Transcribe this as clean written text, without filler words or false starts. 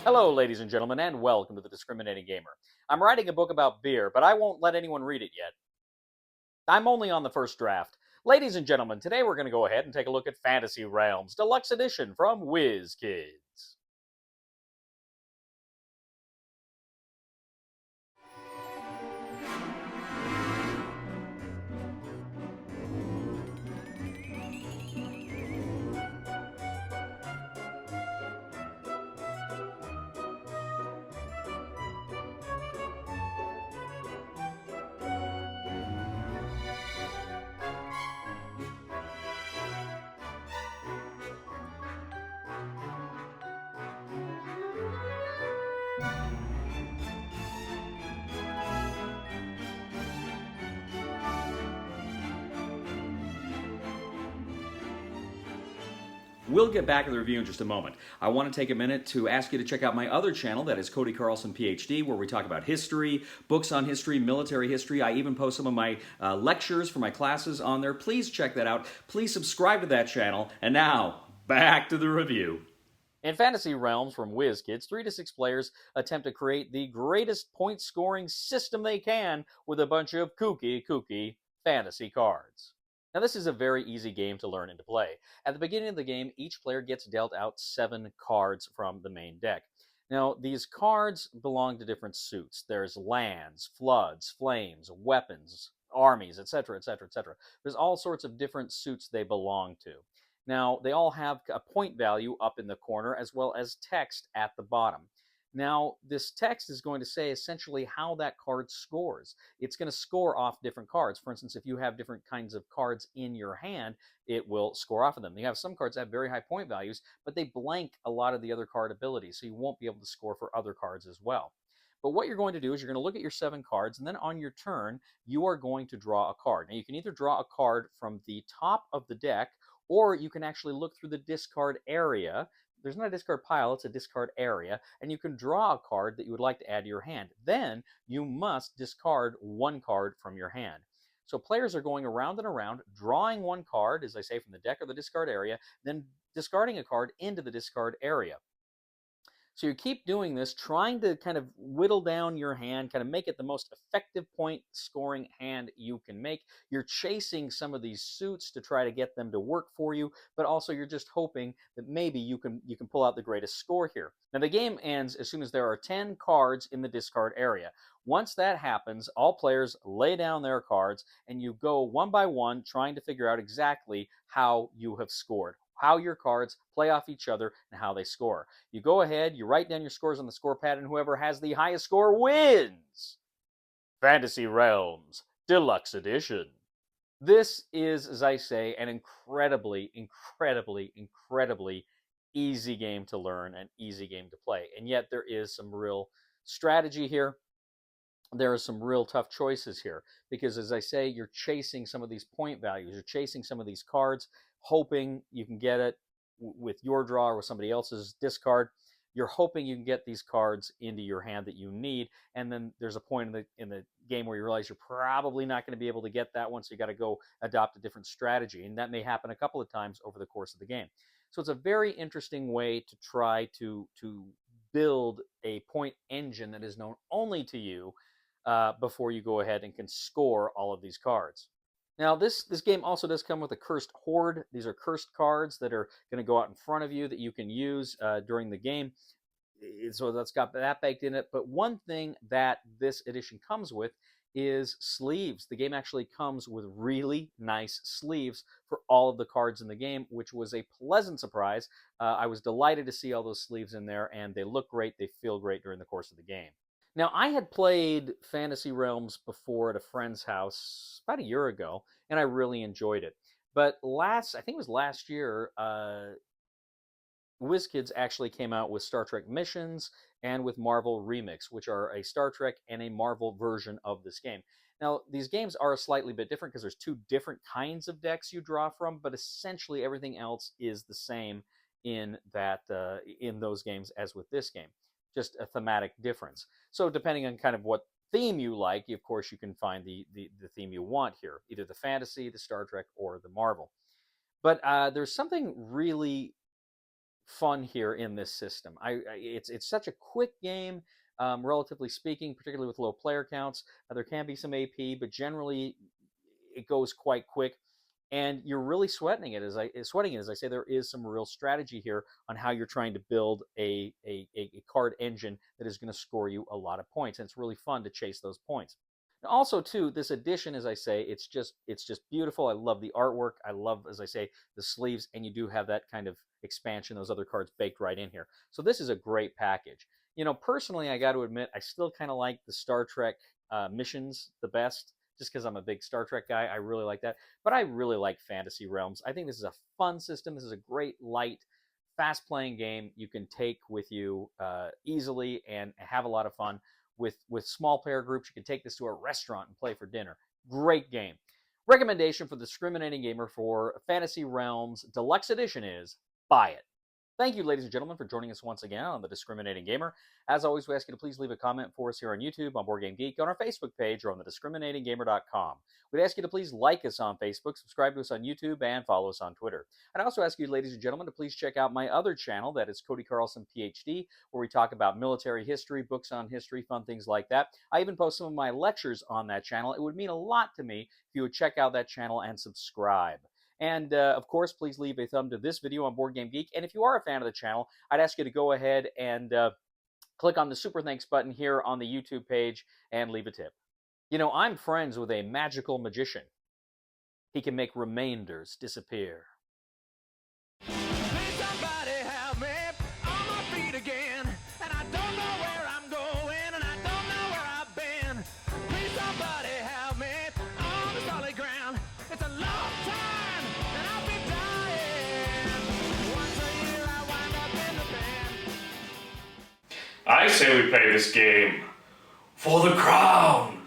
Hello, ladies and gentlemen, and welcome to The Discriminating Gamer. I'm writing a book about beer, but I won't let anyone read it yet. I'm only on the first draft. Ladies and gentlemen, today we're going to go ahead and take a look at Fantasy Realms Deluxe Edition from WizKids. We'll get back to the review in just a moment. I want to take a minute to ask you to check out my other channel, that is Cody Carlson, PhD, where we talk about history, books on history, military history. I even post some of my lectures for my classes on there. Please check that out. Please subscribe to that channel. And now, back to the review. In Fantasy Realms from WizKids, 3 to 6 players attempt to create the greatest point scoring system they can with a bunch of kooky fantasy cards. Now, this is a very easy game to learn and to play. At the beginning of the game, each player gets dealt out 7 cards from the main deck. Now, these cards belong to different suits. There's lands, floods, flames, weapons, armies, etc., etc., etc. There's all sorts of different suits they belong to. Now, they all have a point value up in the corner as well as text at the bottom. Now, this text is going to say essentially how that card scores. It's going to score off different cards. For instance, if you have different kinds of cards in your hand, it will score off of them. You have some cards that have very high point values, but they blank a lot of the other card abilities, so you won't be able to score for other cards as well. But what you're going to do is you're going to look at your 7 cards, and then on your turn, you are going to draw a card. Now, you can either draw a card from the top of the deck, or you can actually look through the discard area. There's not a discard pile, it's a discard area, and you can draw a card that you would like to add to your hand. Then you must discard 1 card from your hand. So players are going around and around, drawing 1 card, as I say, from the deck or the discard area, then discarding a card into the discard area. So you keep doing this, trying to kind of whittle down your hand, kind of make it the most effective point scoring hand you can make. You're chasing some of these suits to try to get them to work for you, but also you're just hoping that maybe you can pull out the greatest score here. Now the game ends as soon as there are 10 cards in the discard area. Once that happens, all players lay down their cards and you go one by one trying to figure out exactly how you have scored, how your cards play off each other, and how they score. You go ahead, you write down your scores on the score pad, and whoever has the highest score wins. Fantasy Realms Deluxe Edition. This is, as I say, an incredibly easy game to learn, an easy game to play. And yet there is some real strategy here. There are some real tough choices here because, as I say, you're chasing some of these point values. You're chasing some of these cards, hoping you can get it with your draw or with somebody else's discard. You're hoping you can get these cards into your hand that you need, and then there's a point in the game where you realize you're probably not going to be able to get that one, so you got to go adopt a different strategy, and that may happen a couple of times over the course of the game. So it's a very interesting way to try to build a point engine that is known only to you before you go ahead and can score all of these cards. Now, this game also does come with a Cursed Horde. These are cursed cards that are going to go out in front of you that you can use during the game. So that's got that baked in it. But one thing that this edition comes with is sleeves. The game actually comes with really nice sleeves for all of the cards in the game, which was a pleasant surprise. I was delighted to see all those sleeves in there, and they look great. They feel great during the course of the game. Now, I had played Fantasy Realms before at a friend's house about a year ago, and I really enjoyed it. But I think it was last year, WizKids actually came out with Star Trek Missions and with Marvel Remix, which are a Star Trek and a Marvel version of this game. Now, these games are a slightly bit different because there's 2 different kinds of decks you draw from, but essentially everything else is the same in those games as with this game. Just a thematic difference. So depending on kind of what theme you like, of course, you can find the theme you want here, either the fantasy, the Star Trek, or the Marvel. But there's something really fun here in this system. It's such a quick game, relatively speaking, particularly with low player counts. There can be some AP, but generally it goes quite quick. And you're really sweating it, as I say. There is some real strategy here on how you're trying to build a card engine that is going to score you a lot of points, and it's really fun to chase those points. Also, too, this edition, as I say, it's just beautiful. I love the artwork. I love, as I say, the sleeves, and you do have that kind of expansion, those other cards baked right in here. So this is a great package. Personally, I got to admit, I still kind of like the Star Trek missions the best, just because I'm a big Star Trek guy. I really like that. But I really like Fantasy Realms. I think this is a fun system. This is a great, light, fast-playing game you can take with you easily and have a lot of fun. With small player groups, you can take this to a restaurant and play for dinner. Great game. Recommendation for the discriminating gamer for Fantasy Realms Deluxe Edition is buy it. Thank you, ladies and gentlemen, for joining us once again on The Discriminating Gamer. As always, we ask you to please leave a comment for us here on YouTube, on Board Game Geek, on our Facebook page, or on thediscriminatinggamer.com. We'd ask you to please like us on Facebook, subscribe to us on YouTube, and follow us on Twitter. I'd also ask you, ladies and gentlemen, to please check out my other channel, that is Cody Carlson, PhD, where we talk about military history, books on history, fun things like that. I even post some of my lectures on that channel. It would mean a lot to me if you would check out that channel and subscribe. And, of course, please leave a thumb to this video on Board Game Geek. And if you are a fan of the channel, I'd ask you to go ahead and click on the Super Thanks button here on the YouTube page and leave a tip. I'm friends with a magical magician. He can make remainders disappear. Please somebody help me on my feet again. And I don't know where I'm going, and I don't know where I've been. Please somebody help me on the solid ground. It's a long time, and I'll be dying. Once a year I wind up in the band. I say we play this game for the crown.